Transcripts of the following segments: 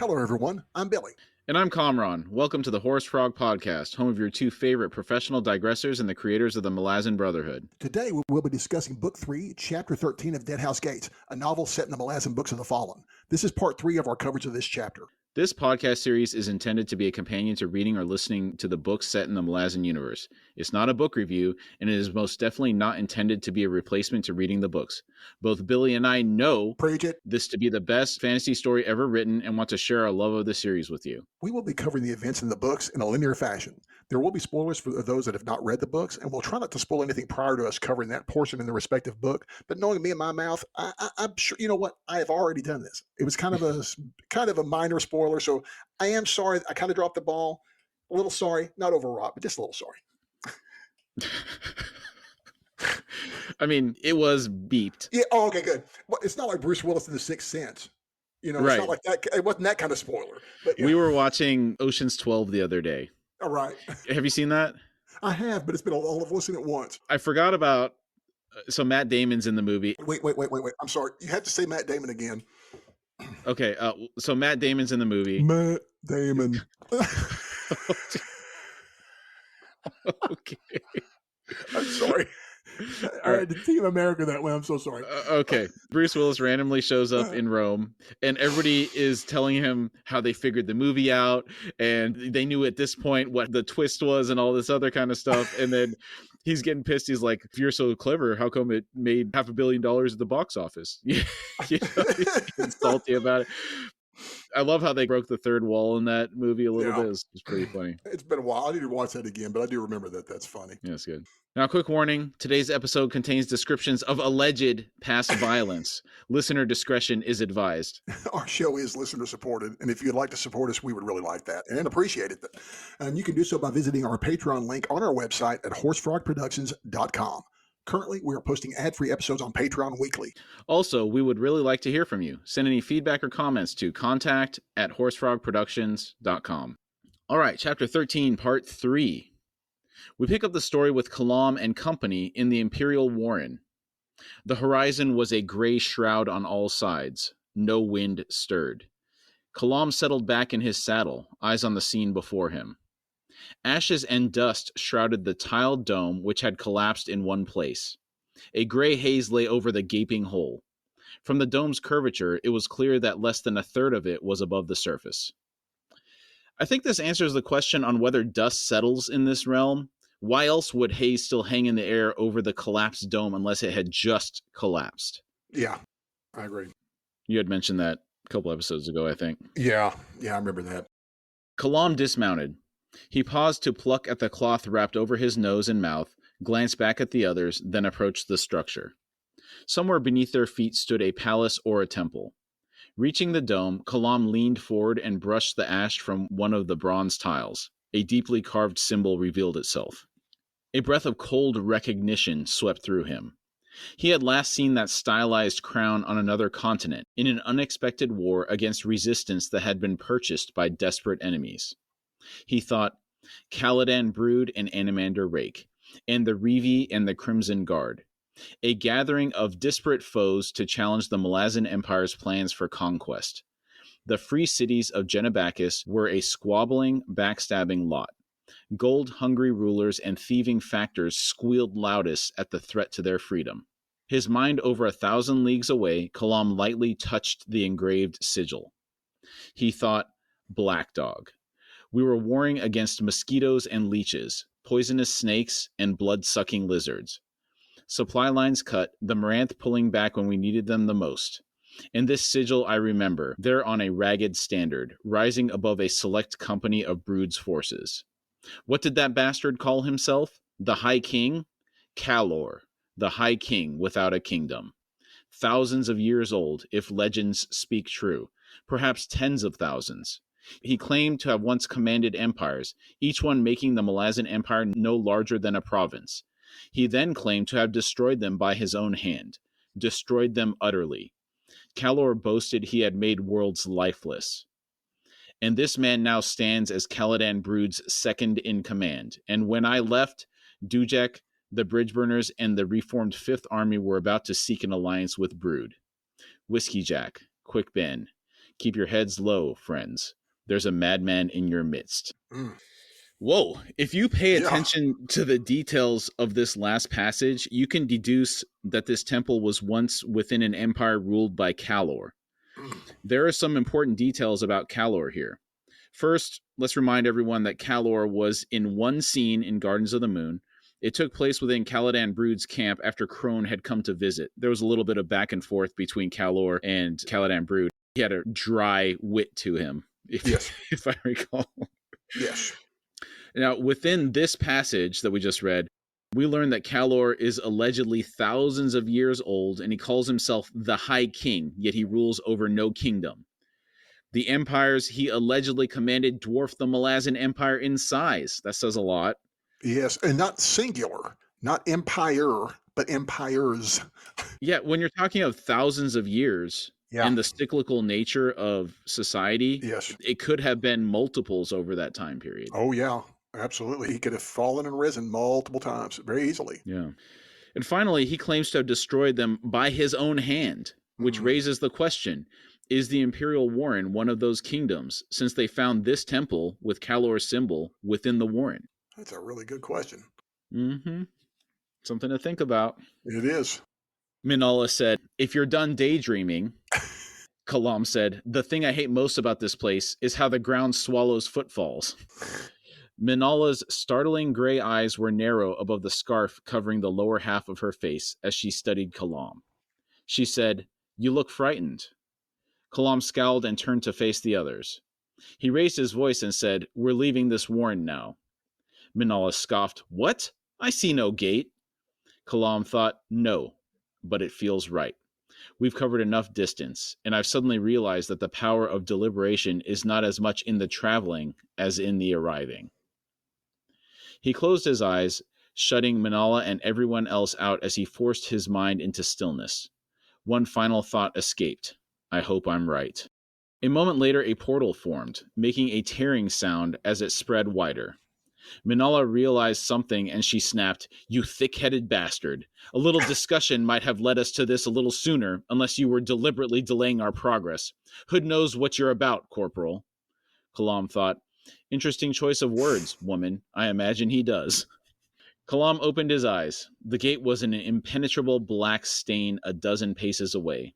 Hello, everyone. I'm Billy. And I'm Kamraun. Welcome to the Horse Frog Podcast, home of your two favorite professional digressors and the creators of the Malazan Brotherhood. Today, we'll be discussing Book 3, Chapter 13 of Deadhouse Gates, a novel set in the Malazan Books of the Fallen. This is part 3 of our coverage of this chapter. This podcast series is intended to be a companion to reading or listening to the books set in the Malazan universe. It's not a book review, and it is most definitely not intended to be a replacement to reading the books. Both Billy and I know this to be the best fantasy story ever written and want to share our love of the series with you. We will be covering the events in the books in a linear fashion. There will be spoilers for those that have not read the books, and we'll try not to spoil anything prior to us covering that portion in the respective book. But knowing me and my mouth, I'm sure, you know what? I have already done this. It was kind of a minor spoiler, so I am sorry. I kind of dropped the ball. A little sorry, not overwrought, but just a little sorry. I mean, it was beeped. Yeah. Oh, okay, good. Well, it's not like Bruce Willis in The Sixth Sense. You know, right. It's not like that. It wasn't that kind of spoiler. But we were watching Ocean's 12 the other day. All right. Have you seen that? I have, but it's been all of listening at once. I forgot about. So Matt Damon's in the movie. Wait. I'm sorry. You have to say Matt Damon again. Okay. So Matt Damon's in the movie. Matt Damon. Okay. I'm sorry. I had to Team America that way. I'm so sorry. Okay. Bruce Willis randomly shows up in Rome, and everybody is telling him how they figured the movie out, and they knew at this point what the twist was and all this other kind of stuff. And then he's getting pissed. He's like, if you're so clever, how come it made $500 million at the box office? You know, he's getting salty about it. I love how they broke the third wall in that movie a little bit. It's pretty funny. It's been a while. I need to watch that again, but I do remember that. That's funny. Yeah, it's good. Now, quick warning. Today's episode contains descriptions of alleged past violence. Listener discretion is advised. Our show is listener supported, and if you'd like to support us, we would really like that and appreciate it. And you can do so by visiting our Patreon link on our website at horsefrogproductions.com. Currently, we are posting ad-free episodes on Patreon weekly. Also, we would really like to hear from you. Send any feedback or comments to contact@horsefrogproductions.com. All right, Chapter 13, Part 3. We pick up the story with Kalam and company in the Imperial Warren. The horizon was a gray shroud on all sides. No wind stirred. Kalam settled back in his saddle, eyes on the scene before him. Ashes and dust shrouded the tiled dome, which had collapsed in one place. A gray haze lay over the gaping hole. From the dome's curvature, it was clear that less than a third of it was above the surface. I think this answers the question on whether dust settles in this realm. Why else would haze still hang in the air over the collapsed dome unless it had just collapsed? Yeah, I agree. You had mentioned that a couple episodes ago, I think. Yeah, I remember that. Kalam dismounted. He paused to pluck at the cloth wrapped over his nose and mouth, glanced back at the others, then approached the structure. Somewhere beneath their feet stood a palace or a temple. Reaching the dome, Kalam leaned forward and brushed the ash from one of the bronze tiles. A deeply carved symbol revealed itself. A breath of cold recognition swept through him. He had last seen that stylized crown on another continent, in an unexpected war against resistance that had been purchased by desperate enemies. He thought, Caladan Brood and Animander Rake, and the Revi and the Crimson Guard. A gathering of disparate foes to challenge the Malazan Empire's plans for conquest. The free cities of Genebacus were a squabbling, backstabbing lot. Gold-hungry rulers and thieving factors squealed loudest at the threat to their freedom. His mind over 1,000 leagues away, Kalam lightly touched the engraved sigil. He thought, Black Dog. We were warring against mosquitoes and leeches, poisonous snakes, and blood-sucking lizards. Supply lines cut, the Maranth pulling back when we needed them the most. And this sigil I remember, there on a ragged standard, rising above a select company of Brood's forces. What did that bastard call himself? The High King? Kalor, the High King without a kingdom. Thousands of years old, if legends speak true, perhaps tens of thousands. He claimed to have once commanded empires, each one making the Malazan Empire no larger than a province. He then claimed to have destroyed them by his own hand, destroyed them utterly. Kalor boasted he had made worlds lifeless. And this man now stands as Caladan Brood's second in command. And when I left, Dujek, the Bridgeburners, and the reformed Fifth Army were about to seek an alliance with Brood. Whiskey Jack, Quick Ben, Keep your heads low, friends. There's a madman in your midst. Mm. Whoa. If you pay Yeah. attention to the details of this last passage, you can deduce that this temple was once within an empire ruled by Kalor. Mm. There are some important details about Kalor here. First, let's remind everyone that Kalor was in one scene in Gardens of the Moon. It took place within Caladan Brood's camp after Crone had come to visit. There was a little bit of back and forth between Kalor and Caladan Brood. He had a dry wit to him, if I recall. Yes. Now, within this passage that we just read, we learn that Kalor is allegedly thousands of years old, and he calls himself the High King, yet he rules over no kingdom. The empires he allegedly commanded dwarf the Malazan Empire in size. That says a lot. Yes, and not singular, not empire, but empires. Yeah, when you're talking of thousands of years and the cyclical nature of society, yes, it could have been multiples over that time period. Oh, yeah, absolutely. He could have fallen and risen multiple times very easily. Yeah. And finally, he claims to have destroyed them by his own hand, which raises the question, is the Imperial Warren one of those kingdoms, since they found this temple with Kalor's symbol within the Warren? That's a really good question. Mm-hmm. Something to think about. It is. Minala said, if you're done daydreaming, Kalam said, the thing I hate most about this place is how the ground swallows footfalls. Minala's startling gray eyes were narrow above the scarf covering the lower half of her face as she studied Kalam. She said, you look frightened. Kalam scowled and turned to face the others. He raised his voice and said, we're leaving this warren now. Minala scoffed, what? I see no gate. Kalam thought, no, but it feels right. We've covered enough distance, and I've suddenly realized that the power of deliberation is not as much in the traveling as in the arriving. He closed his eyes, shutting Minala and everyone else out as he forced his mind into stillness. One final thought escaped. I hope I'm right. A moment later, a portal formed, making a tearing sound as it spread wider. Minala realized something and she snapped, you thick-headed bastard. A little discussion might have led us to this a little sooner, unless you were deliberately delaying our progress. Hood knows what you're about, Corporal. Kalam thought, interesting choice of words, woman. I imagine he does. Kalam opened his eyes. The gate was an impenetrable black stain a dozen paces away.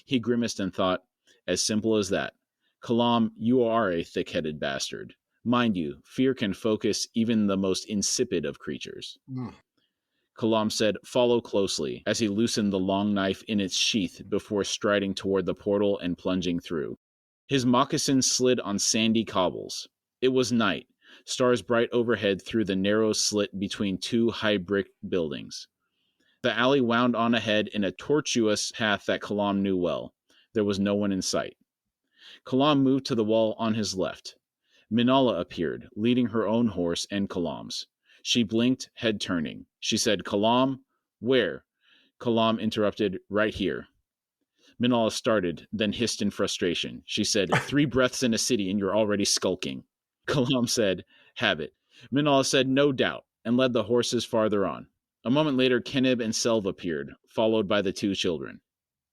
He grimaced and thought, as simple as that. Kalam, you are a thick-headed bastard. Mind you, fear can focus even the most insipid of creatures. Kalam said, follow closely, as he loosened the long knife in its sheath before striding toward the portal and plunging through. His moccasins slid on sandy cobbles. It was night, stars bright overhead through the narrow slit between two high brick buildings. The alley wound on ahead in a tortuous path that Kalam knew well. There was no one in sight. Kalam moved to the wall on his left. Minala appeared, leading her own horse and Kalam's. She blinked, head turning. She said, Kalam, where? Kalam interrupted, right here. Minala started, then hissed in frustration. She said, 3 breaths in a city and you're already skulking. Kalam said, have it. Minala said, no doubt, and led the horses farther on. A moment later, Kenib and Selv appeared, followed by the 2 children.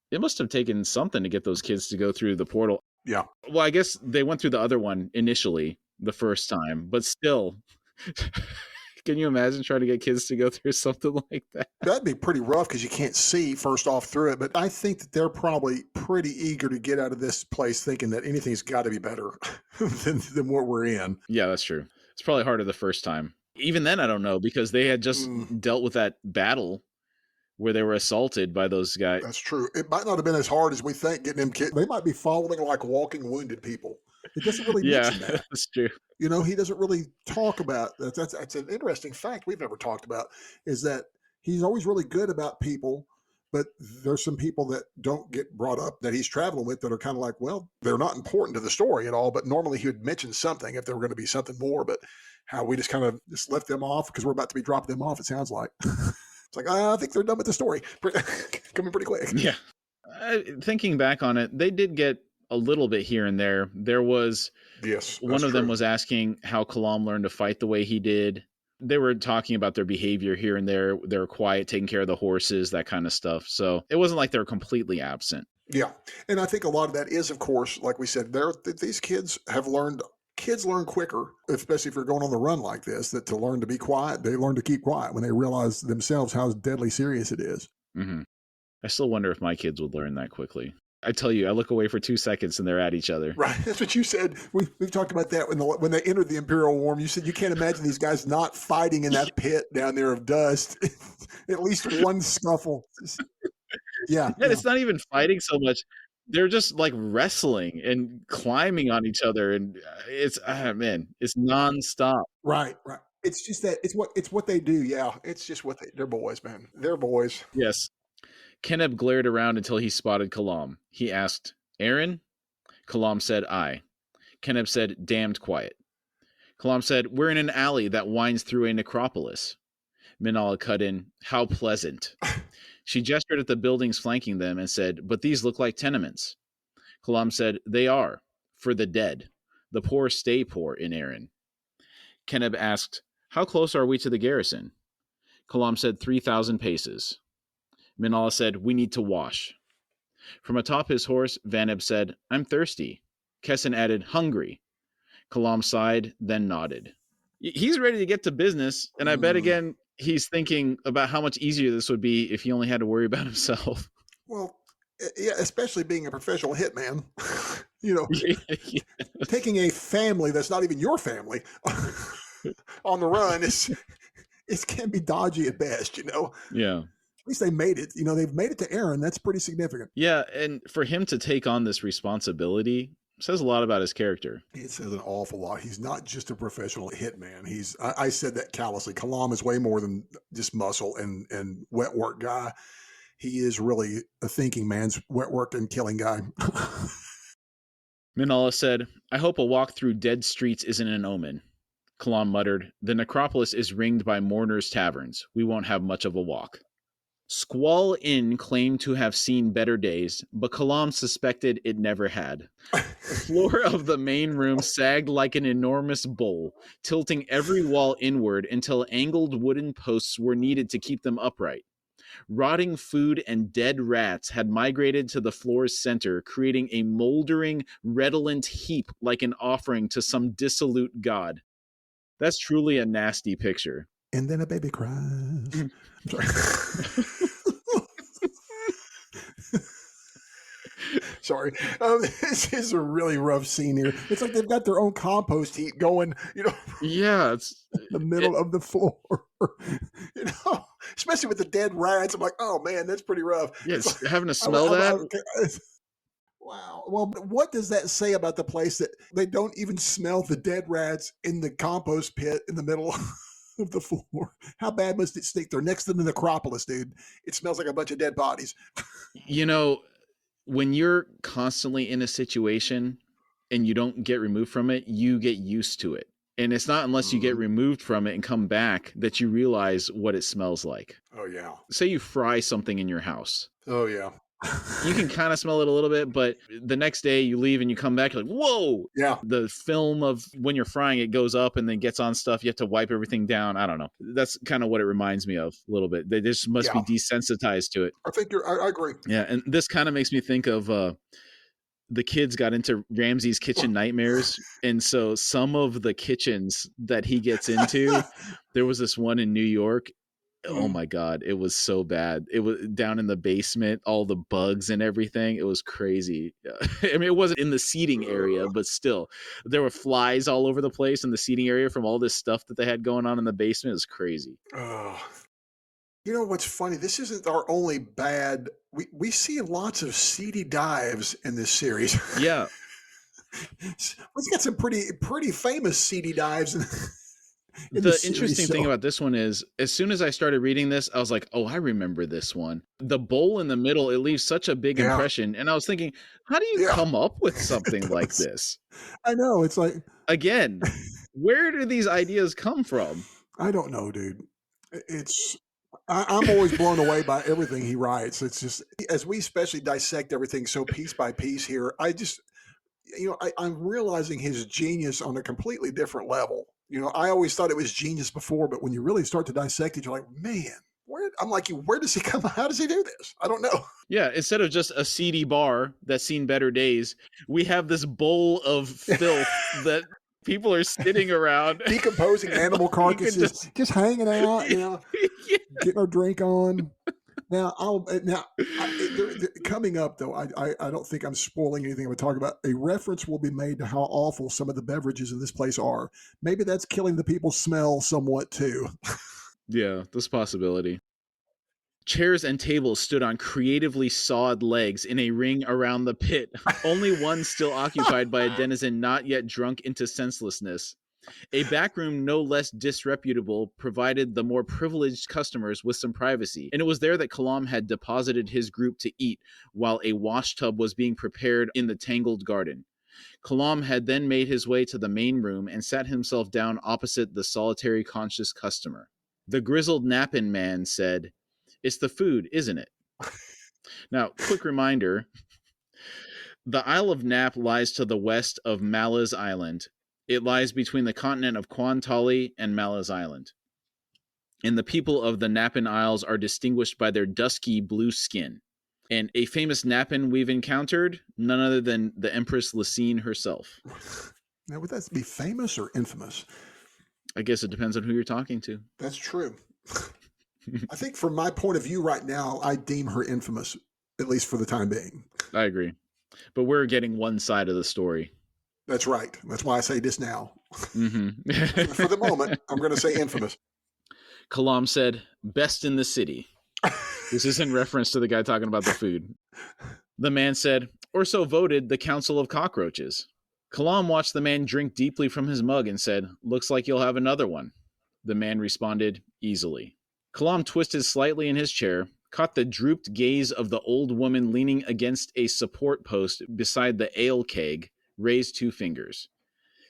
It must have taken something to get those kids to go through the portal. Yeah. Well, I guess they went through the other one initially, the first time, but still, can you imagine trying to get kids to go through something like that? That'd be pretty rough because you can't see first off through it. But I think that they're probably pretty eager to get out of this place thinking that anything's got to be better than what we're in. Yeah, that's true. It's probably harder the first time. Even then, I don't know, because they had just dealt with that battle where they were assaulted by those guys. That's true. It might not have been as hard as we think getting them kids. They might be following like walking wounded people. It doesn't really mention that. That's true. You know, he doesn't really talk about that. That's an interesting fact we've never talked about, is that he's always really good about people, but there's some people that don't get brought up that he's traveling with that are kind of like, well, they're not important to the story at all, but normally he would mention something if there were going to be something more, but how we just kind of just left them off because we're about to be dropping them off, it sounds like. It's like, I think they're done with the story. Coming pretty quick. Yeah. Thinking back on it, they did get a little bit here and there. There was one of them was asking how Kalam learned to fight the way he did. They were talking about their behavior here and there. They were quiet, taking care of the horses, that kind of stuff. So it wasn't like they were completely absent. Yeah, and I think a lot of that is, of course, like we said, these kids have learned. Kids learn quicker, especially if you're going on the run like this. That to learn to be quiet, they learn to keep quiet when they realize themselves how deadly serious it is. Mm-hmm. I still wonder if my kids would learn that quickly. I tell you, I look away for 2 seconds and they're at each other. Right, that's what you said. We've talked about that when they entered the Imperial War. You said you can't imagine these guys not fighting in that pit down there of dust. At least one scuffle. Yeah, And it's not even fighting so much. They're just like wrestling and climbing on each other, and it's man, it's nonstop. right. It's just that it's what they do. Yeah, it's just they're boys, man. They're boys. Yes. Keneb glared around until he spotted Kalam. He asked, "Aaron?" Kalam said, "Aye." Keneb said, "Damned quiet." Kalam said, "We're in an alley that winds through a necropolis." Minala cut in, "How pleasant." She gestured at the buildings flanking them and said, "But these look like tenements." Kalam said, "They are, for the dead. The poor stay poor in Aaron." Keneb asked, "How close are we to the garrison?" Kalam said, 3,000 paces. Minala said, "We need to wash." From atop his horse, Vaneb said, "I'm thirsty." Kessin added, "Hungry." Kalam sighed, then nodded. He's ready to get to business, and I bet again he's thinking about how much easier this would be if he only had to worry about himself. Well, yeah, especially being a professional hitman. Yeah. Taking a family that's not even your family on the run it can be dodgy at best, Yeah. At least they made it. They've made it to Aaron. That's pretty significant. Yeah, and for him to take on this responsibility says a lot about his character. It says an awful lot. He's not just a professional hitman. I said that callously. Kalam is way more than just muscle and wet work guy. He is really a thinking man's wet work and killing guy. Minala said, "I hope a walk through dead streets isn't an omen." Kalam muttered, "The necropolis is ringed by mourners' taverns. We won't have much of a walk." Squall Inn claimed to have seen better days, but Kalam suspected it never had. The floor of the main room sagged like an enormous bowl, tilting every wall inward until angled wooden posts were needed to keep them upright. Rotting food and dead rats had migrated to the floor's center, creating a moldering, redolent heap like an offering to some dissolute god. That's truly a nasty picture. And then a baby cries. I'm sorry. Sorry. This is a really rough scene here. It's like they've got their own compost heap going, Yeah, it's in the middle of the floor. Especially with the dead rats. I'm like, oh man, that's pretty rough. Yeah, having to smell that. Wow. Well, what does that say about the place that they don't even smell the dead rats in the compost pit in the middle of the floor? How bad must it stink? They're next to the necropolis, dude. It smells like a bunch of dead bodies. When you're constantly in a situation and you don't get removed from it, you get used to it. And it's not unless you get removed from it and come back that you realize what it smells like. Oh, yeah. Say you fry something in your house. Oh, yeah. You can kind of smell it a little bit, but the next day you leave and you come back, you're like, whoa. Yeah. The film of when you're frying it goes up and then gets on stuff. You have to wipe everything down. I don't know. That's kind of what it reminds me of a little bit. They just must be desensitized to it. I agree. Yeah. And this kind of makes me think of the kids got into Ramsey's kitchen nightmares. And so some of the kitchens that he gets into, there was this one in New York. Oh my God, it was so bad. It was down in the basement, all the bugs and everything. It was crazy. I mean, it wasn't in the seating area, but still, there were flies all over the place in the seating area from all this stuff that they had going on in the basement. It was crazy. You know what's funny? This isn't our only bad. We see lots of seedy dives in this series. Yeah. We've got some pretty famous seedy dives. The interesting thing about this one is, as soon as I started reading this, I was like, oh, I remember this one. The bowl in the middle, it leaves such a big impression. And I was thinking, how do you come up with something like this? I know. It's like, again, where do these ideas come from? I don't know, dude. I'm always blown away by everything he writes. It's just, as we especially dissect everything so piece by piece here, I'm realizing his genius on a completely different level. I always thought it was genius before, but when you really start to dissect it, you're like, man, weird. I'm like, where does he come? How does he do this? I don't know. Yeah, instead of just a seedy bar that's seen better days, we have this bowl of filth that people are sitting around. Decomposing animal carcasses, just hanging out, Yeah. getting our drink on. Now, coming up, though, I don't think I'm spoiling anything. I'm talking about a reference will be made to how awful some of the beverages in this place are. Maybe that's killing the people's smell somewhat, too. Yeah, this possibility. Chairs and tables stood on creatively sawed legs in a ring around the pit, only one still occupied by a denizen not yet drunk into senselessness. A backroom no less disreputable provided the more privileged customers with some privacy, and it was there that Kalam had deposited his group to eat while a washtub was being prepared in the tangled garden. Kalam had then made his way to the main room and sat himself down opposite the solitary conscious customer. The grizzled Nappin man said, "It's the food, isn't it?" Now, quick reminder, the Isle of Nap lies to the west of Malaz Island. It lies between the continent of Kwantali and Malaz Island. And the people of the Nappin Isles are distinguished by their dusky blue skin. And a famous Nappin we've encountered, none other than the Empress Lysine herself. Now, would that be famous or infamous? I guess it depends on who you're talking to. That's true. I think from my point of view right now, I deem her infamous, at least for the time being. I agree. But we're getting one side of the story. That's right. That's why I say this now. Mm-hmm. For the moment, I'm going to say infamous. Kalam said, "Best in the city." This is in reference to the guy talking about the food. The man said, "Or so voted the Council of Cockroaches." Kalam watched the man drink deeply from his mug and said, "Looks like you'll have another one." The man responded, "Easily." Kalam twisted slightly in his chair, caught the drooped gaze of the old woman leaning against a support post beside the ale keg, raised 2 fingers.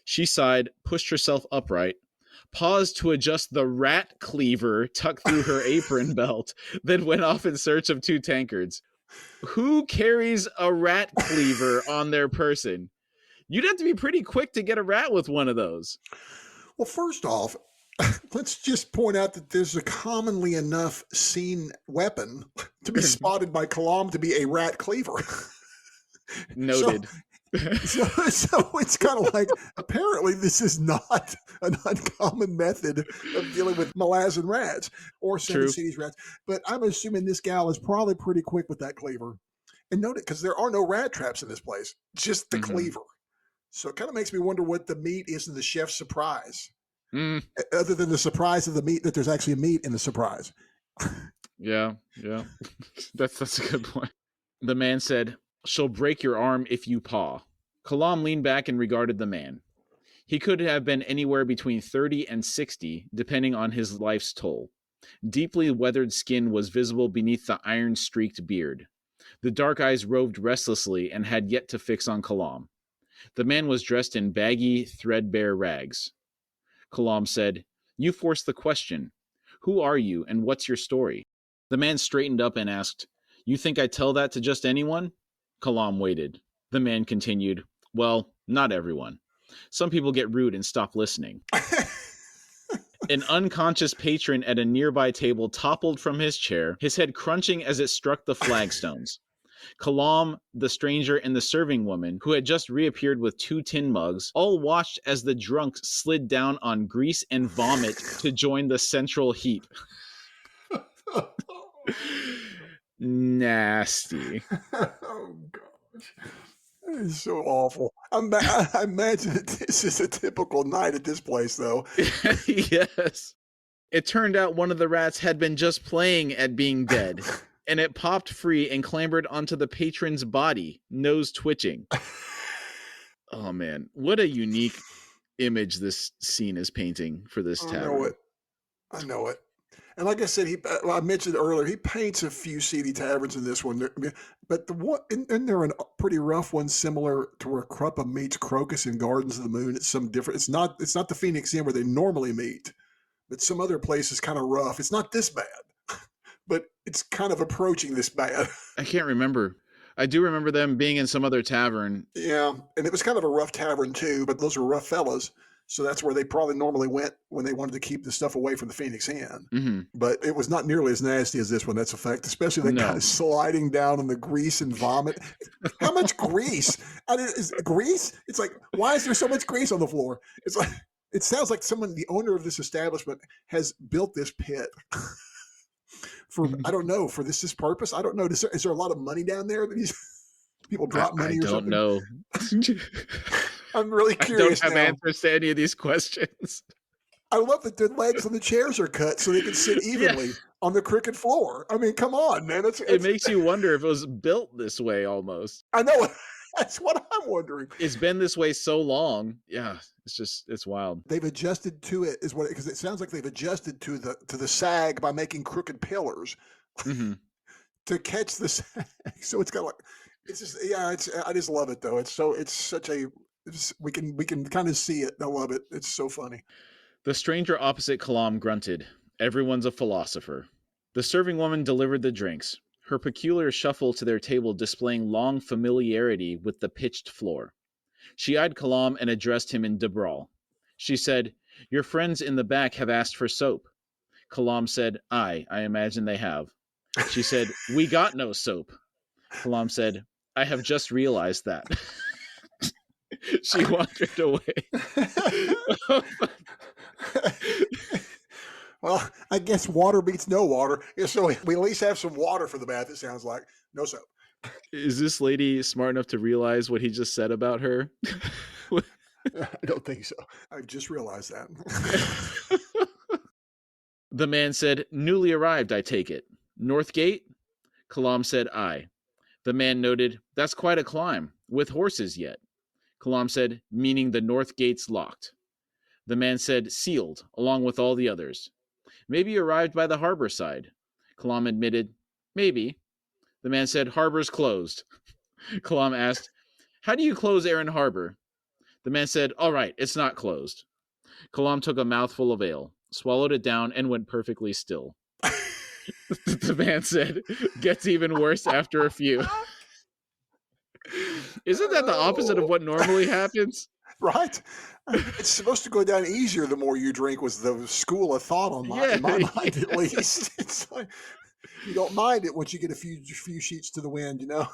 She sighed, pushed herself upright, paused to adjust the rat cleaver tucked through her apron belt, then went off in search of 2 tankards. Who carries a rat cleaver on their person? You'd have to be pretty quick to get a rat with one of those. Well, first off, let's just point out that there's a commonly enough seen weapon to be spotted by Kalam to be a rat cleaver. Noted. So it's kind of like, apparently this is not an uncommon method of dealing with Malazan rats or Seven Cities rats. But I'm assuming this gal is probably pretty quick with that cleaver. And note it, because there are no rat traps in this place, just the cleaver. So it kind of makes me wonder what the meat is in the chef's surprise. Other than the surprise of the meat, that there's actually meat in the surprise. Yeah. That's a good point. The man said, "She'll break your arm if you paw." Kalam leaned back and regarded the man. He could have been anywhere between 30 and 60, depending on his life's toll. Deeply weathered skin was visible beneath the iron-streaked beard. The dark eyes roved restlessly and had yet to fix on Kalam. The man was dressed in baggy, threadbare rags. Kalam said, "You forced the question. Who are you and what's your story?" The man straightened up and asked, "You think I tell that to just anyone?" Kalam waited. The man continued, "Well, not everyone. Some people get rude and stop listening." An unconscious patron at a nearby table toppled from his chair, his head crunching as it struck the flagstones. Kalam, the stranger, and the serving woman, who had just reappeared with 2 tin mugs, all watched as the drunk slid down on grease and vomit to join the central heap. Nasty. Oh, gosh. That is so awful. I imagine that this is a typical night at this place, though. Yes. It turned out one of the rats had been just playing at being dead, and it popped free and clambered onto the patron's body, nose twitching. Oh, man. What a unique image this scene is painting for this tavern. I know it. And like I said, I mentioned earlier, he paints a few seedy taverns in this one. But isn't there a pretty rough one similar to where Cruppa meets Crocus in Gardens of the Moon? It's some different. It's not the Phoenix Inn where they normally meet, but some other place is kind of rough. It's not this bad, but it's kind of approaching this bad. I can't remember. I do remember them being in some other tavern. Yeah, and it was kind of a rough tavern too, but those were rough fellas. So that's where they probably normally went when they wanted to keep the stuff away from the Phoenix Hen. Mm-hmm. But it was not nearly as nasty as this one. That's a fact, especially that guy sliding down in the grease and vomit. How much grease? Grease? It's like, why is there so much grease on the floor? It's like, it sounds like someone, the owner of this establishment, has built this pit for, I don't know, for this purpose. I don't know. Is there a lot of money down there that people drop money or something? I don't know. I'm really curious. I don't have answers to any of these questions. I love that the legs on the chairs are cut so they can sit evenly on the crooked floor. I mean, come on, man. It makes you wonder if it was built this way almost. I know. That's what I'm wondering. It's been this way so long. Yeah, it's wild. They've adjusted to it, because it sounds like they've adjusted to the sag by making crooked pillars to catch the sag. So it's got I just love it though. We can kind of see it. I love it. It's so funny. The stranger opposite Kalam grunted. Everyone's a philosopher. The serving woman delivered the drinks, her peculiar shuffle to their table displaying long familiarity with the pitched floor. She eyed Kalam and addressed him in Debral. She said, "Your friends in the back have asked for soap." Kalam said, I imagine they have. She said, "We got no soap." Kalam said, "I have just realized that." She wandered away. Well, I guess water beats no water. So we at least have some water for the bath, it sounds like. No soap. Is this lady smart enough to realize what he just said about her? I don't think so. I just realized that. The man said, "Newly arrived, I take it. North Gate?" Kalam said, "Aye." The man noted, "That's quite a climb, with horses yet." Kalam said, "Meaning the North Gate's locked." The man said, "Sealed, along with all the others." "Maybe you arrived by the harbor side." Kalam admitted, "Maybe." The man said, "Harbor's closed." Kalam asked, "How do you close Aaron Harbor?" The man said, "All right, it's not closed." Kalam took a mouthful of ale, swallowed it down, and went perfectly still. The man said, "Gets even worse after a few." Isn't that the opposite of what normally happens? Right? It's supposed to go down easier the more you drink, was the school of thought in my mind, at least. It's like, you don't mind it once you get a few sheets to the wind, you know?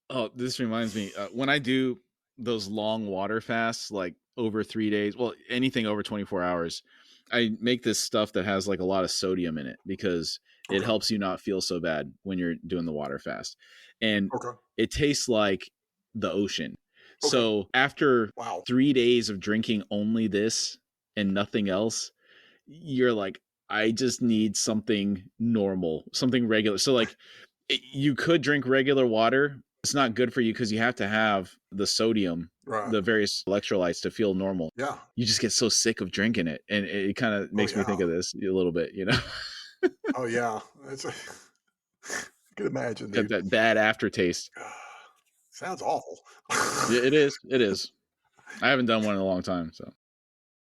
Oh, this reminds me. When I do those long water fasts, like over 3 days, well, anything over 24 hours, I make this stuff that has like a lot of sodium in it because it helps you not feel so bad when you're doing the water fast. And it tastes like the ocean. Okay. So after 3 days of drinking only this and nothing else, you're like, I just need something normal, something regular. So like you could drink regular water. It's not good for you because you have to have the sodium, the various electrolytes to feel normal. Yeah. You just get so sick of drinking it. And it kind of makes me think of this a little bit, you know? Oh, yeah. I can imagine. Got that bad aftertaste. Sounds awful. Yeah, it is. It is. I haven't done one in a long time. So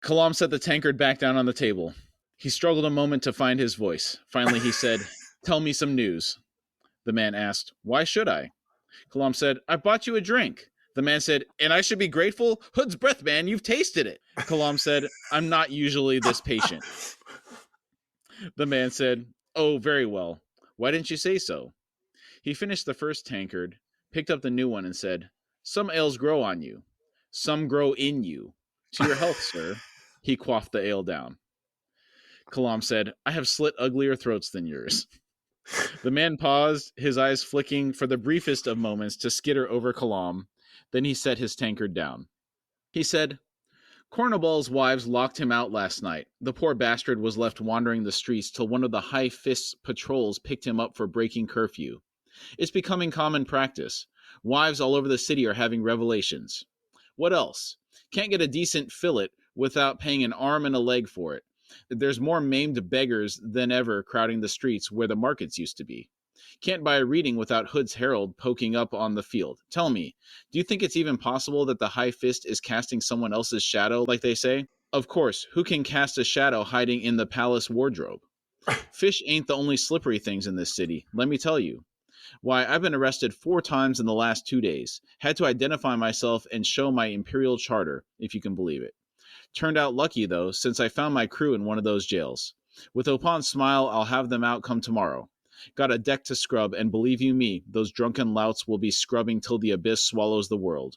Kalam set the tankard back down on the table. He struggled a moment to find his voice. Finally, he said, "Tell me some news." The man asked, "Why should I?" Kalam said, "I bought you a drink." The man said, "And I should be grateful? Hood's breath, man, you've tasted it." Kalam said, "I'm not usually this patient." The man said, "Oh, very well. Why didn't you say so?" He finished the first tankard, picked up the new one, and said, "Some ales grow on you. Some grow in you. To your health, sir." He quaffed the ale down. Kalam said, "I have slit uglier throats than yours." The man paused, his eyes flicking for the briefest of moments to skitter over Kalam. Then he set his tankard down. He said, "Cornabal's wives locked him out last night. The poor bastard was left wandering the streets till one of the High Fist's patrols picked him up for breaking curfew. It's becoming common practice. Wives all over the city are having revelations. What else? Can't get a decent fillet without paying an arm and a leg for it. There's more maimed beggars than ever crowding the streets where the markets used to be. Can't buy a reading without Hood's Herald poking up on the field. Tell me, do you think it's even possible that the High Fist is casting someone else's shadow, like they say? Of course, who can cast a shadow hiding in the palace wardrobe? Fish ain't the only slippery things in this city, let me tell you. Why, I've been arrested 4 times in the last 2 days. Had to identify myself and show my imperial charter, if you can believe it. Turned out lucky, though, since I found my crew in one of those jails. With Opan's smile, I'll have them out come tomorrow. Got a deck to scrub, and believe you me, those drunken louts will be scrubbing till the abyss swallows the world.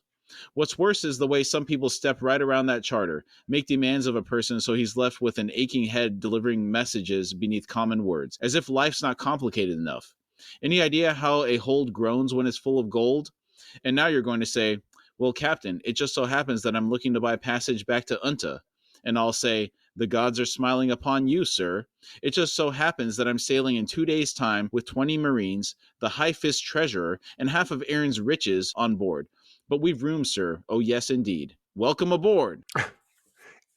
What's worse is the way some people step right around that charter, make demands of a person so he's left with an aching head delivering messages beneath common words, as if life's not complicated enough. Any idea how a hold groans when it's full of gold? And now you're going to say, well, Captain, it just so happens that I'm looking to buy passage back to Unta. And I'll say, the gods are smiling upon you, sir. It just so happens that I'm sailing in 2 days' time with 20 Marines, the High Fist treasurer, and half of Aaron's riches on board. But we've room, sir. Oh, yes, indeed. Welcome aboard.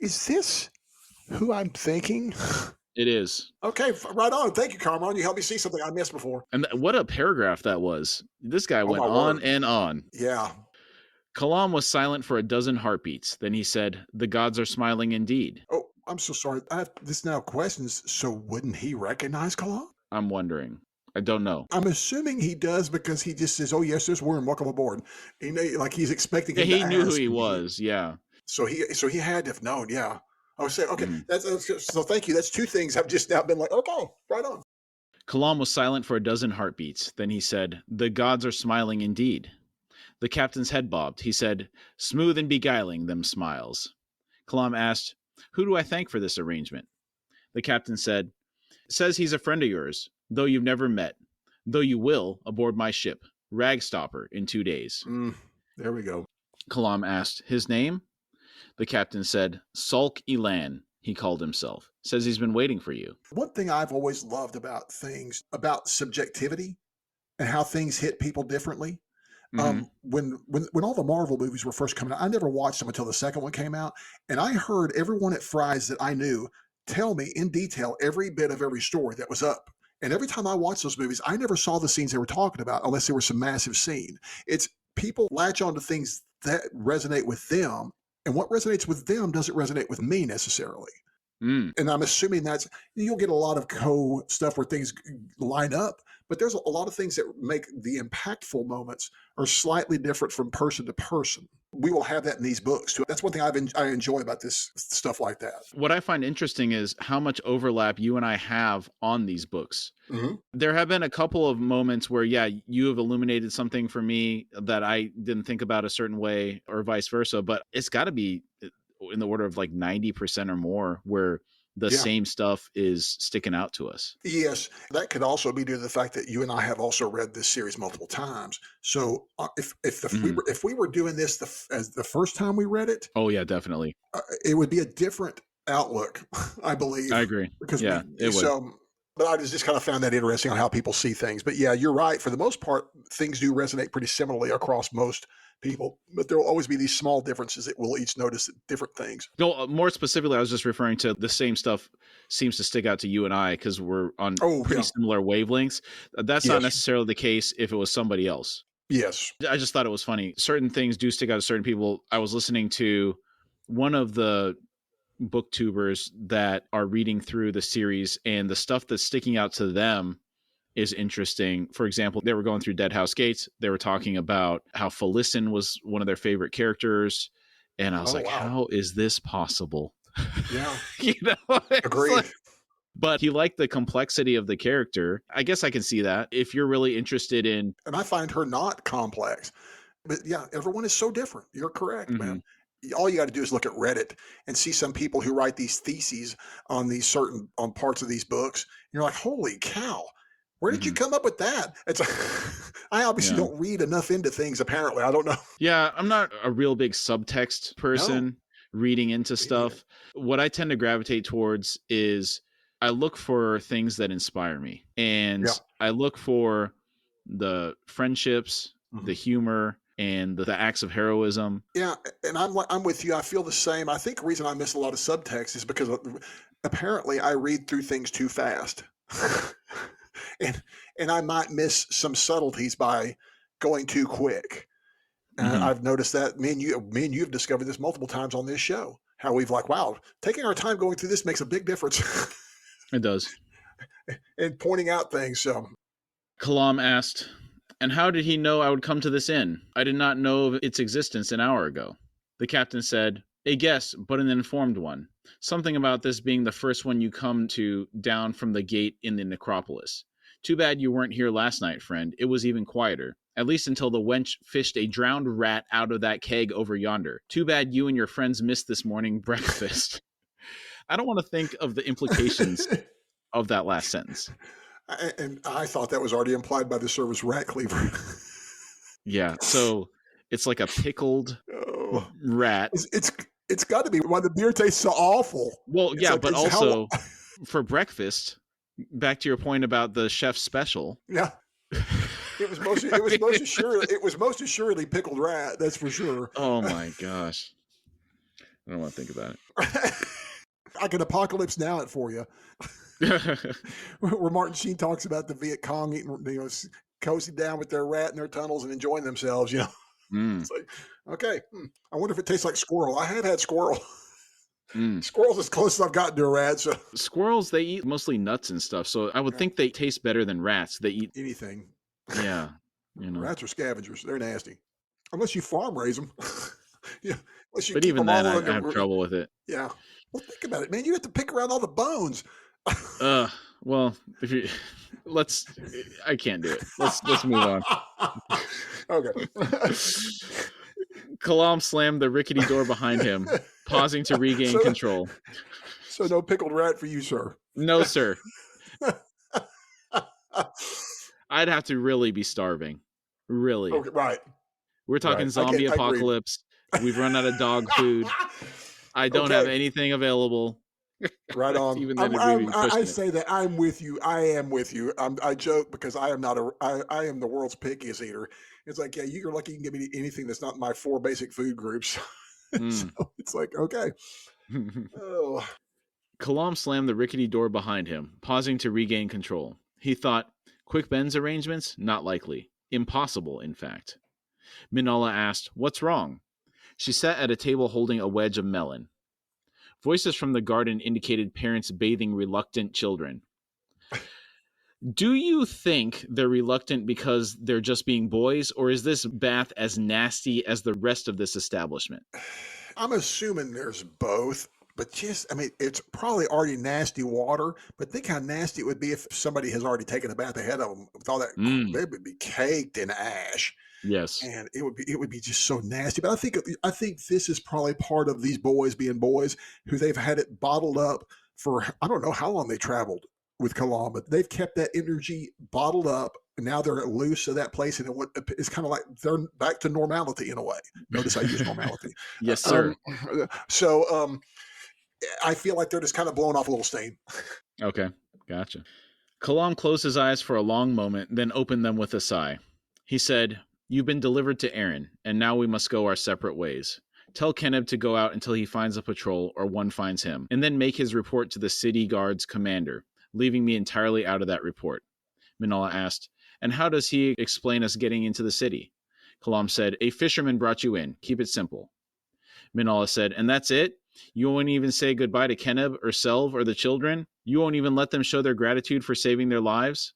Is this who I'm thinking? It is. Okay, right on. Thank you, Kamraun. You helped me see something I missed before. And what a paragraph that was. This guy went my on word. and on. Yeah. Kalam was silent for a dozen heartbeats. Then he said, the gods are smiling indeed. Oh, I'm so sorry. I have this now questions. So wouldn't he recognize Kalam? I'm wondering. I don't know. I'm assuming he does because he just says, "Oh yes, there's Worm. Welcome aboard." Like he's expecting. Yeah, him he to knew who ask, he and was. Yeah. So he had to have known. Yeah. I was saying, okay, Mhm. that's so. Thank you. That's two things I've just now been like, okay, right on. Kalam was silent for a dozen heartbeats. Then he said, the gods are smiling indeed. The captain's head bobbed. He said, smooth and beguiling them smiles. Kalam asked, who do I thank for this arrangement? The captain said, says he's a friend of yours, though you've never met, though you will aboard my ship, Ragstopper, in 2 days. There we go. Kalam asked, his name? The captain said, Sulk Elan, he called himself. Says he's been waiting for you. One thing I've always loved about things, about subjectivity and how things hit people differently. Mhm. When all the Marvel movies were first coming out, I never watched them until the second one came out, and I heard everyone at Fry's that I knew tell me in detail every bit of every story that was up. And every time I watched those movies, I never saw the scenes they were talking about unless there was some massive scene. It's people latch on to things that resonate with them, and what resonates with them doesn't resonate with me necessarily. And I'm assuming that's, you'll get a lot of stuff where things line up, but there's a lot of things that make the impactful moments are slightly different from person to person. We will have that in these books too. That's one thing I enjoy about this stuff like that. What I find interesting is how much overlap you and I have on these books. Mm-hmm. There have been a couple of moments where, yeah, you have illuminated something for me that I didn't think about a certain way or vice versa, but it's got to be in the order of like 90% or more where the same stuff is sticking out to us. Yes, that could also be due to the fact that you and I have also read this series multiple times. So if we were doing this as the first time we read it, oh yeah, definitely, it would be a different outlook, I believe. I agree. Because it would. So, but I just kind of found that interesting on how people see things. But yeah, you're right. For the most part, things do resonate pretty similarly across most people, but there will always be these small differences that we'll each notice different things. No, more specifically, I was just referring to the same stuff seems to stick out to you and I because we're on pretty similar wavelengths. That's not necessarily the case if it was somebody else. Yes. I just thought it was funny. Certain things do stick out to certain people. I was listening to one of the booktubers that are reading through the series, and the stuff that's sticking out to them is interesting. For example, they were going through Deadhouse Gates. They were talking about how Felicin was one of their favorite characters. And I was how is this possible? Yeah. Agreed. Like, but he liked the complexity of the character. I guess I can see that if you're really interested in. And I find her not complex. But yeah, everyone is so different. You're correct, man. All you got to do is look at Reddit and see some people who write these theses on on parts of these books. And you're like, holy cow. Where did you come up with that? I obviously don't read enough into things, apparently. I don't know. Yeah, I'm not a real big subtext person reading into stuff. What I tend to gravitate towards is I look for things that inspire me. And I look for the friendships, the humor, and the acts of heroism. Yeah, and I'm with you. I feel the same. I think the reason I miss a lot of subtext is because apparently I read through things too fast. And I might miss some subtleties by going too quick. I've noticed that me and you have discovered this multiple times on this show, how we've taking our time going through this makes a big difference. It does. And pointing out things. So Kalam asked, and how did he know I would come to this inn? I did not know of its existence an hour ago. The captain said, A guess, but an informed one. Something about this being the first one you come to down from the gate in the necropolis. Too bad you weren't here last night, friend. It was even quieter. At least until the wench fished a drowned rat out of that keg over yonder. Too bad you and your friends missed this morning breakfast. I don't want to think of the implications of that last sentence. And I thought that was already implied by the service rat cleaver. Yeah, so it's like a pickled rat. It's got to be why the beer tastes so awful. Well, It's yeah, like, but it's also for breakfast, back to your point about the chef's special. Yeah. It was most assuredly pickled rat, that's for sure. Oh my gosh. I don't want to think about it. I can Apocalypse Now it for you. Where Martin Sheen talks about the Viet Cong eating, coasting down with their rat in their tunnels and enjoying themselves, It's like, okay, I wonder if it tastes like squirrel. I have had squirrel. Squirrel's as close as I've gotten to a rat. So squirrels, they eat mostly nuts and stuff, so I would think they taste better than rats. They eat anything. Yeah. Rats are scavengers. They're nasty. Unless you farm raise them. Yeah. But even then, I have trouble with it. Yeah. Well, think about it, man. You have to pick around all the bones. Well, I can't do it. Let's move on. Okay. Kalam slammed the rickety door behind him, pausing to regain control. So no pickled rat for you, sir. No, sir. I'd have to really be starving. Really. Okay, right. We're talking zombie apocalypse. We've run out of dog food. I don't have anything available. Right on. Even then, I say that I'm with you. I am with you. I joke because I am not I am the world's pickiest eater. It's like, yeah, you're lucky you can give me anything that's not my 4 basic food groups. So it's like, okay. Oh. Kalam slammed the rickety door behind him, pausing to regain control. He thought, Quick Ben's arrangements? Not likely. Impossible, in fact. Minala asked, What's wrong? She sat at a table holding a wedge of melon. Voices from the garden indicated parents bathing reluctant children. Do you think they're reluctant because they're just being boys, or is this bath as nasty as the rest of this establishment? I'm assuming there's both, but it's probably already nasty water, but think how nasty it would be if somebody has already taken a bath ahead of them with all that. They would be caked in ash. Yes. And it would be just so nasty. But I think this is probably part of these boys being boys who they've had it bottled up for, I don't know how long they traveled with Kalam, but they've kept that energy bottled up. And now they're loose of that place. And it's kind of like they're back to normality in a way. Notice I use normality. Yes, sir. So I feel like they're just kind of blowing off a little steam. Okay. Gotcha. Kalam closed his eyes for a long moment, then opened them with a sigh. He said, You've been delivered to Aaron, and now we must go our separate ways. Tell Keneb to go out until he finds a patrol or one finds him, and then make his report to the city guard's commander, leaving me entirely out of that report. Minala asked, And how does he explain us getting into the city? Kalam said, A fisherman brought you in. Keep it simple. Minala said, And that's it? You won't even say goodbye to Keneb or Selv or the children? You won't even let them show their gratitude for saving their lives?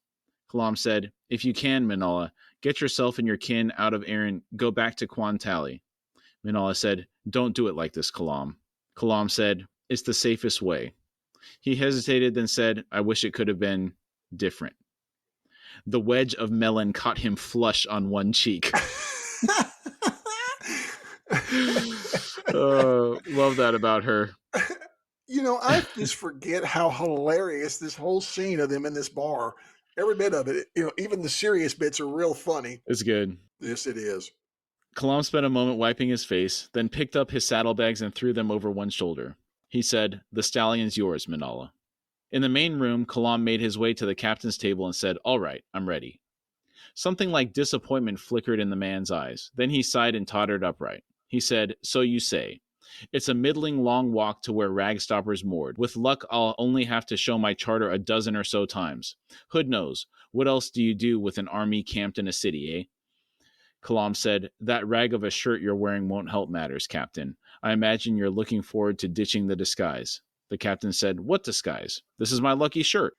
Kalam said, If you can, Minala, get yourself and your kin out of Aaron. Go back to Kwantali. Minala said, Don't do it like this, Kalam. Kalam said, It's the safest way. He hesitated, then said, I wish it could have been different. The wedge of melon caught him flush on one cheek. Love that about her. I just forget how hilarious this whole scene of them in this bar. Every bit of it, even the serious bits are real funny. It's good. Yes, it is. Kalam spent a moment wiping his face, then picked up his saddlebags and threw them over one shoulder. He said, The stallion's yours, Minala. In the main room, Kalam made his way to the captain's table and said, All right, I'm ready. Something like disappointment flickered in the man's eyes. Then he sighed and tottered upright. He said, So you say. It's a middling long walk to where Ragstopper's moored. With luck, I'll only have to show my charter a dozen or so times. Hood knows. What else do you do with an army camped in a city, eh? Kalam said, That rag of a shirt you're wearing won't help matters, Captain. I imagine you're looking forward to ditching the disguise. The captain said, What disguise? This is my lucky shirt.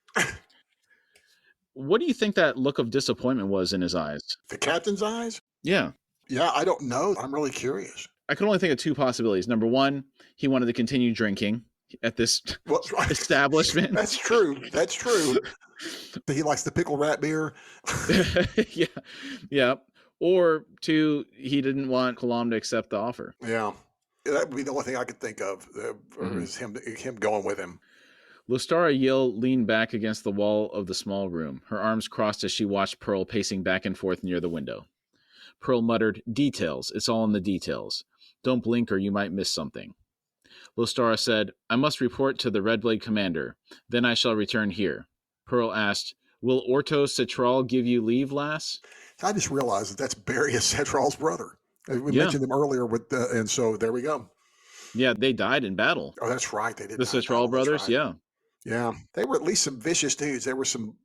What do you think that look of disappointment was in his eyes? The captain's eyes? Yeah. Yeah, I don't know. I'm really curious. I could only think of two possibilities. Number one, he wanted to continue drinking at this Well, establishment. That's true. That's true. He likes the pickle rat beer. Yeah. Yeah. Or two, he didn't want Kalam to accept the offer. Yeah. That would be the only thing I could think of, is him going with him. Lostara Yill leaned back against the wall of the small room, her arms crossed as she watched Pearl pacing back and forth near the window. Pearl muttered, "Details. It's all in the details. Don't blink or you might miss something." Lostara said, "I must report to the Red Blade commander. Then I shall return here." Pearl asked, "Will Orto Citral give you leave, lass?" I just realized that's Barrius Cetral's brother. We mentioned him earlier and so there we go. Yeah, they died in battle. Oh, that's right. They did. The Citral brothers, right. yeah. Yeah. They were at least some vicious dudes. They were some,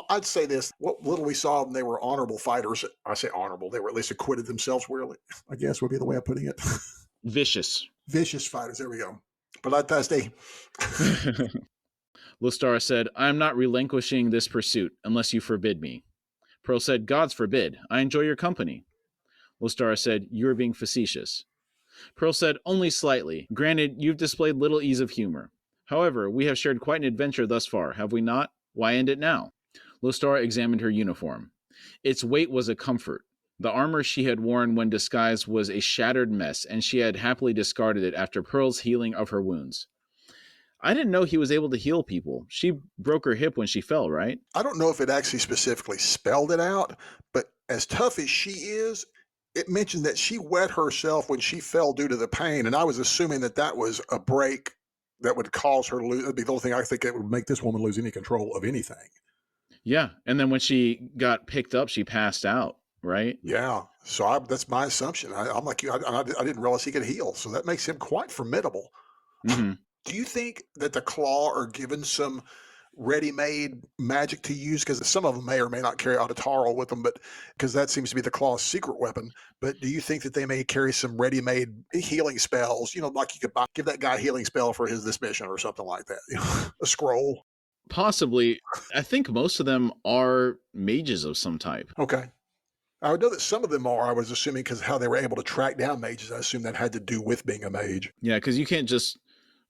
I'd say this, what little we saw of them, they were honorable fighters. I say honorable. They were at least acquitted themselves well, I guess would be the way of putting it. Vicious. Vicious fighters. There we go. But I thirsty. Lostara said, "I am not relinquishing this pursuit unless you forbid me." Pearl said, "Gods forbid. I enjoy your company." Lostara said, "You are being facetious." Pearl said, "Only slightly. Granted, you've displayed little ease of humor. However, we have shared quite an adventure thus far, have we not? Why end it now?" Lostara examined her uniform. Its weight was a comfort. The armor she had worn when disguised was a shattered mess, and she had happily discarded it after Pearl's healing of her wounds. I didn't know he was able to heal people. She broke her hip when she fell, right? I don't know if it actually specifically spelled it out, but as tough as she is, it mentioned that she wet herself when she fell due to the pain, and I was assuming that was a break that would cause her to lose. That'd be the only thing I think that would make this woman lose any control of anything. Yeah, and then when she got picked up, she passed out, right? Yeah, so that's my assumption. I'm like you. I didn't realize he could heal, so that makes him quite formidable. Mm-hmm. Do you think that the Claw are given some ready-made magic to use? Because some of them may or may not carry Auditarl with them, but because that seems to be the Claw's secret weapon. But do you think that they may carry some ready-made healing spells? Like you could give that guy a healing spell for this mission or something like that. A scroll. Possibly. I think most of them are mages of some type. Okay. I would know that some of them are. I was assuming because how they were able to track down mages. I assume that had to do with being a mage. Yeah, because you can't just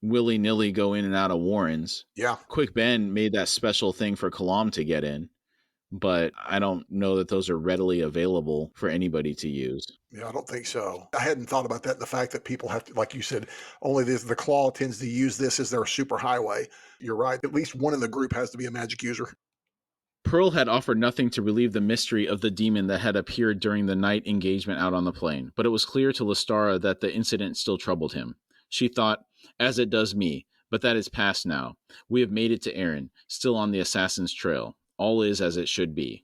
willy-nilly go in and out of Warrens. Yeah. Quick Ben made that special thing for Kalam to get in, but I don't know that those are readily available for anybody to use. Yeah, I don't think so. I hadn't thought about that, and the fact that people have to, like you said, only the Claw tends to use this as their super highway. You're right. At least one in the group has to be a magic user. Pearl had offered nothing to relieve the mystery of the demon that had appeared during the night engagement out on the plain, but it was clear to Lostara that the incident still troubled him. She thought, "As it does me, but that is past now. We have made it to Erin, still on the assassin's trail. All is as it should be."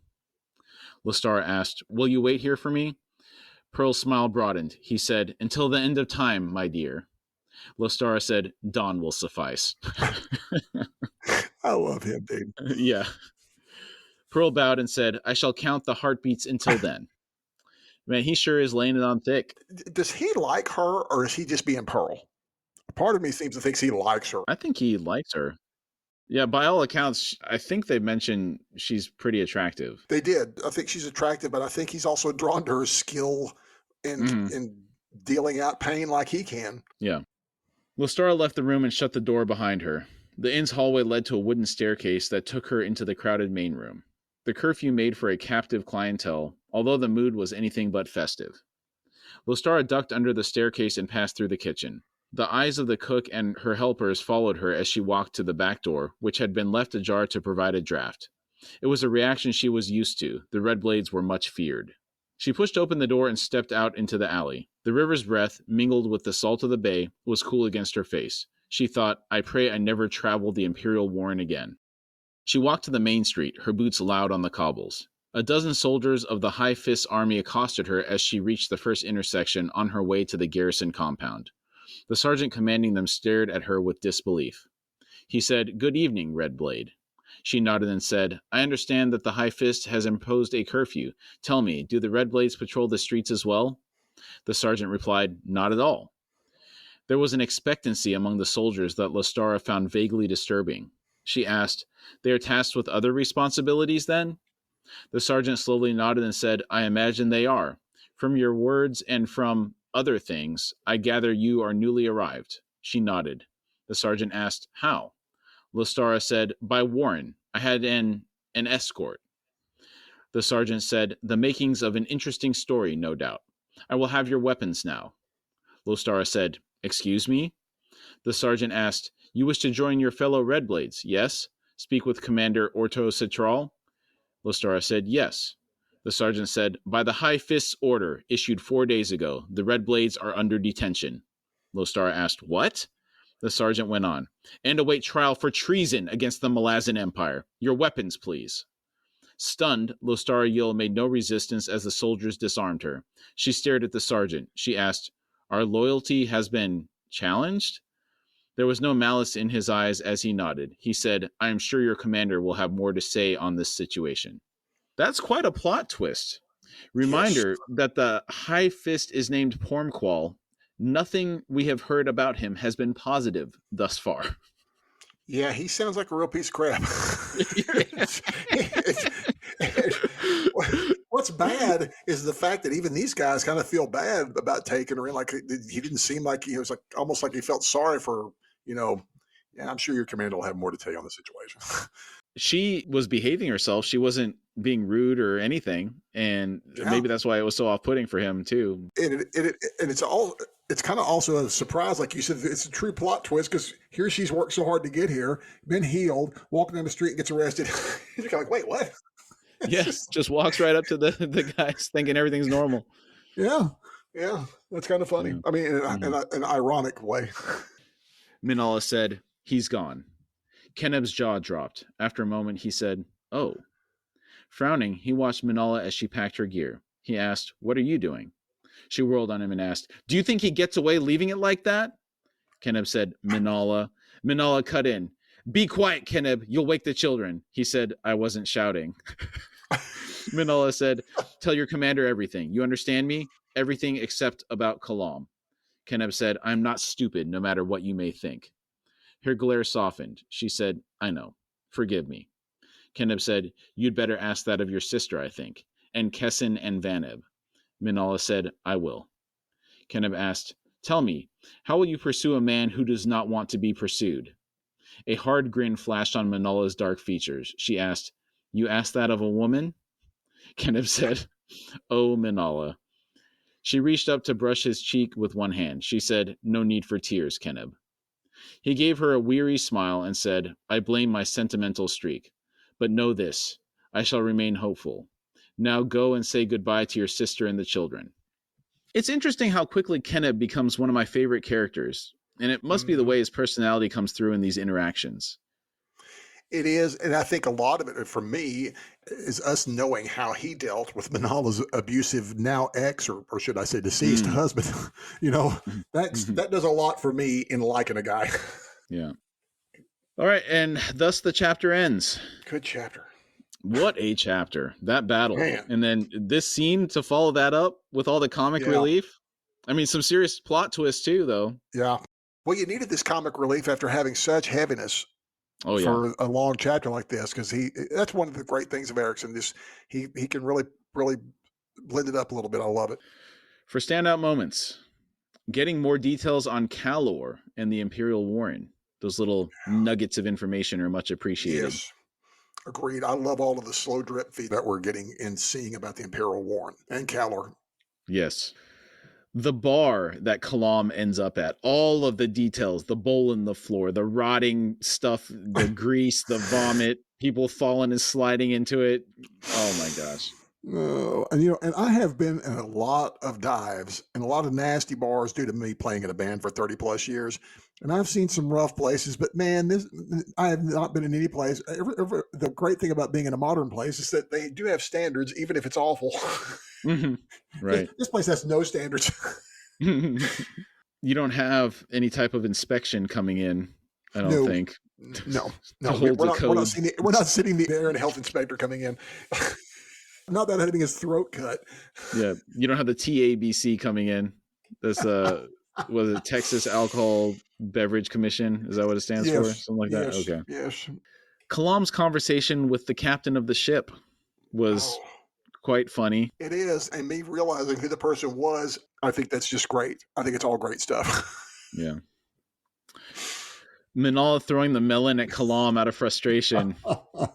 Lostara asked, "Will you wait here for me?" Pearl's smile broadened. He said, "Until the end of time, my dear." Lostara said, "Dawn will suffice." I love him, dude. Yeah. Pearl bowed and said, "I shall count the heartbeats until then." Man, he sure is laying it on thick. Does he like her, or is he just being Pearl? Part of me seems to think he likes her. I think he likes her. Yeah, by all accounts, I think they mentioned she's pretty attractive. They did. I think she's attractive, but I think he's also drawn to her skill in dealing out pain like he can. Yeah. Lostara left the room and shut the door behind her. The inn's hallway led to a wooden staircase that took her into the crowded main room. The curfew made for a captive clientele, although the mood was anything but festive. Lostara ducked under the staircase and passed through the kitchen. The eyes of the cook and her helpers followed her as she walked to the back door, which had been left ajar to provide a draft. It was a reaction she was used to. The Red Blades were much feared. She pushed open the door and stepped out into the alley. The river's breath, mingled with the salt of the bay, was cool against her face. She thought, "I pray I never travel the Imperial Warren again." She walked to the main street, her boots loud on the cobbles. A dozen soldiers of the High Fist army accosted her as she reached the first intersection on her way to the garrison compound. The sergeant commanding them stared at her with disbelief. He said, "Good evening, Red Blade." She nodded and said, "I understand that the High Fist has imposed a curfew. Tell me, do the Red Blades patrol the streets as well?" The sergeant replied, "Not at all." There was an expectancy among the soldiers that Lostara found vaguely disturbing. She asked, "They are tasked with other responsibilities, then?" The sergeant slowly nodded and said, "I imagine they are. From your words and from other things, I gather you are newly arrived. She nodded. The sergeant asked, how? Lostara said, by Warren. I had an escort. The sergeant said, the makings of an interesting story, no doubt. I will have your weapons now. Lostara said, excuse me? The sergeant asked, you wish to join your fellow Redblades, yes? Speak with Commander Orto Citral? Lostara said, yes. The sergeant said, by the High Fist's order, issued 4 days ago, the Redblades are under detention. Lostara asked, what? The sergeant went on, and await trial for treason against the Malazan Empire. Your weapons, please. Stunned, Lostara Yil made no resistance as the soldiers disarmed her. She stared at the sergeant. She asked, our loyalty has been challenged? There was no malice in his eyes as he nodded. He said, I am sure your commander will have more to say on this situation. That's quite a plot twist. Reminder that the High Fist is named Pormqual. Nothing we have heard about him has been positive thus far. Yeah, he sounds like a real piece of crap. What's bad is the fact that even these guys kind of feel bad about taking her in. Like, he didn't seem like he was like almost like he felt sorry for, yeah, I'm sure your commander will have more to tell you on the situation. She was behaving herself. She wasn't being rude or anything. And maybe that's why it was so off-putting for him too. And it's kind of also a surprise. Like you said, it's a true plot twist because here she's worked so hard to get here, been healed, walking down the street and gets arrested. You're kind of like, wait, what? Yes, just walks right up to the guys thinking everything's normal. Yeah, that's kind of funny. Yeah. I mean, in an ironic way. Minala said, he's gone. Keneb's jaw dropped. After a moment, he said, oh. Frowning, he watched Minala as she packed her gear. He asked, what are you doing? She whirled on him and asked, do you think he gets away leaving it like that? Keneb said, Minala. Minala cut in. Be quiet, Keneb. You'll wake the children. He said, I wasn't shouting. Minala said, tell your commander everything. You understand me? Everything except about Kalam. Keneb said, I'm not stupid, no matter what you may think. Her glare softened. She said, I know. Forgive me. Keneb said, you'd better ask that of your sister, I think, and Kessin and Vaneb. Minala said, I will. Keneb asked, tell me, how will you pursue a man who does not want to be pursued? A hard grin flashed on Minala's dark features. She asked, you asked that of a woman? Keneb said, oh, Minala. She reached up to brush his cheek with one hand. She said, no need for tears, Keneb. He gave her a weary smile and said, I blame my sentimental streak. But know this, I shall remain hopeful. Now go and say goodbye to your sister and the children. It's interesting how quickly Keneb becomes one of my favorite characters, and it must be the way his personality comes through in these interactions. It is, and I think a lot of it, for me, is us knowing how he dealt with Minala's abusive now ex, or should I say deceased husband. That does a lot for me in liking a guy. Yeah. All right, and thus the chapter ends. Good chapter. What a chapter. That battle. Man. And then this scene to follow that up with all the comic relief. I mean, some serious plot twists too, though. Yeah. Well, you needed this comic relief after having such heaviness for a long chapter like this, because that's one of the great things of Erikson. He can really blend it up a little bit. I love it. For standout moments, getting more details on Kalor and the Imperial Warren. Those little nuggets of information are much appreciated. Yes, agreed. I love all of the slow drip feed that we're getting and seeing about the Imperial Warren and Kalor. Yes. The bar that Kalam ends up at, all of the details, the bowl in the floor, the rotting stuff, the grease, the vomit, people falling and sliding into it. Oh my gosh. And I have been in a lot of dives and a lot of nasty bars due to me playing in a band for 30 plus years. And I've seen some rough places, but man, I have not been in any place. The great thing about being in a modern place is that they do have standards, even if it's awful. Mm-hmm. Right. This place has no standards. You don't have any type of inspection coming in, I don't think. No. We're not sitting there and a health inspector coming in. Not that having his throat cut. Yeah, you don't have the TABC coming in. That's was it Texas Alcohol Beverage Commission? Is that what it stands for? Something like that? Okay. Yes. Kalam's conversation with the captain of the ship was quite funny. It is. And me realizing who the person was, I think that's just great. I think it's all great stuff. Yeah. Minal throwing the melon at Kalam out of frustration. Love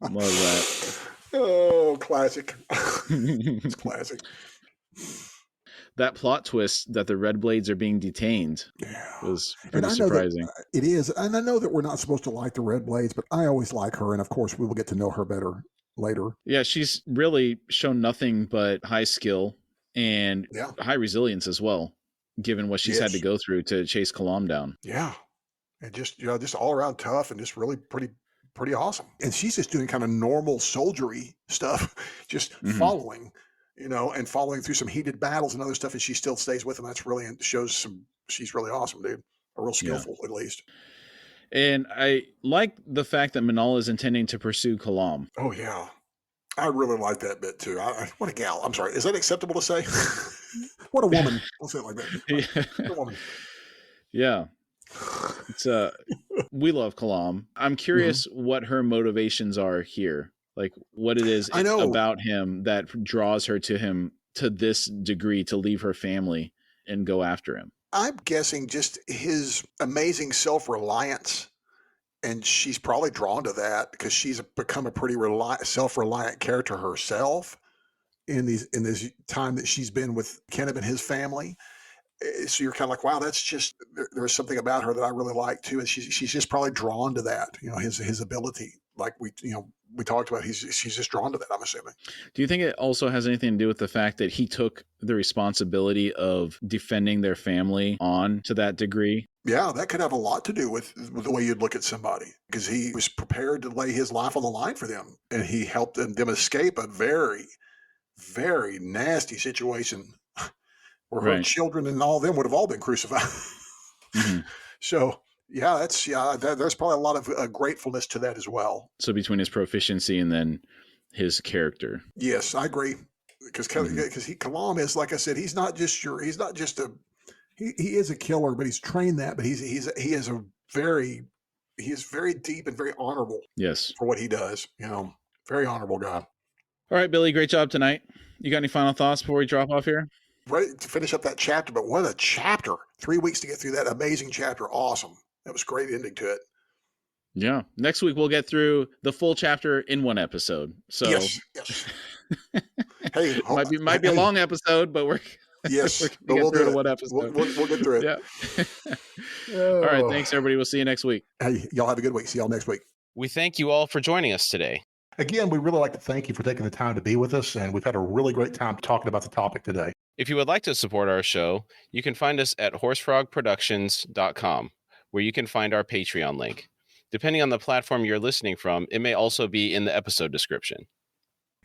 that. Oh, classic. It's classic. That plot twist that the Red Blades are being detained was pretty surprising. It is. And I know that we're not supposed to like the Red Blades, but I always like her. And of course, we will get to know her better later. Yeah, she's really shown nothing but high skill and high resilience as well, given what she's had to go through to chase Kalam down. Yeah. And just, just all around tough and just really pretty awesome. And she's just doing kind of normal soldiery stuff, just following, and following through some heated battles and other stuff. And she still stays with them. That's really, shows she's really awesome, dude. Or real skillful, at least. And I like the fact that Minal is intending to pursue Kalam. Oh, yeah. I really like that bit, too. What a gal. I'm sorry. Is that acceptable to say? What a woman. We'll say it like that. What a woman. Yeah. It's we love Kalam. I'm curious what her motivations are here. Like what it is about him that draws her to him to this degree to leave her family and go after him. I'm guessing just his amazing self-reliance, and she's probably drawn to that because she's become a pretty self-reliant character herself in this time that she's been with Kenneth and his family. So you're kind of like, wow, that's just there's something about her that I really like too, and she's just probably drawn to that, his ability. Like we talked about, she's just drawn to that, I'm assuming. Do you think it also has anything to do with the fact that he took the responsibility of defending their family on to that degree? Yeah, that could have a lot to do with the way you'd look at somebody, because he was prepared to lay his life on the line for them, and he helped them escape a very, very nasty situation where her children and all of them would have all been crucified. So there's probably a lot of gratefulness to that as well. So between his proficiency and then his character. Yes, I agree. Because Kalam is, like I said, he is a killer, but he's trained that, but he is very deep and very honorable. Yes. For what he does, very honorable guy. All right, Billy, great job tonight. You got any final thoughts before we drop off here? Ready to finish up that chapter, but what a chapter. 3 weeks to get through that amazing chapter. Awesome. That was a great ending to it. Yeah. Next week, we'll get through the full chapter in one episode. So yes. Hey, might be a long episode, but we'll get through it in one episode. We'll get through it. Yeah. All right. Thanks, everybody. We'll see you next week. Hey, y'all have a good week. See y'all next week. We thank you all for joining us today. Again, we really like to thank you for taking the time to be with us, and we've had a really great time talking about the topic today. If you would like to support our show, you can find us at horsefrogproductions.com, where you can find our Patreon link. Depending on the platform you're listening from, it may also be in the episode description.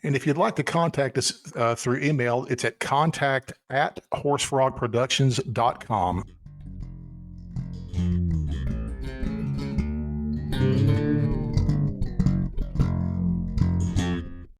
And if you'd like to contact us through email, it's at contact@horsefrogproductions.com.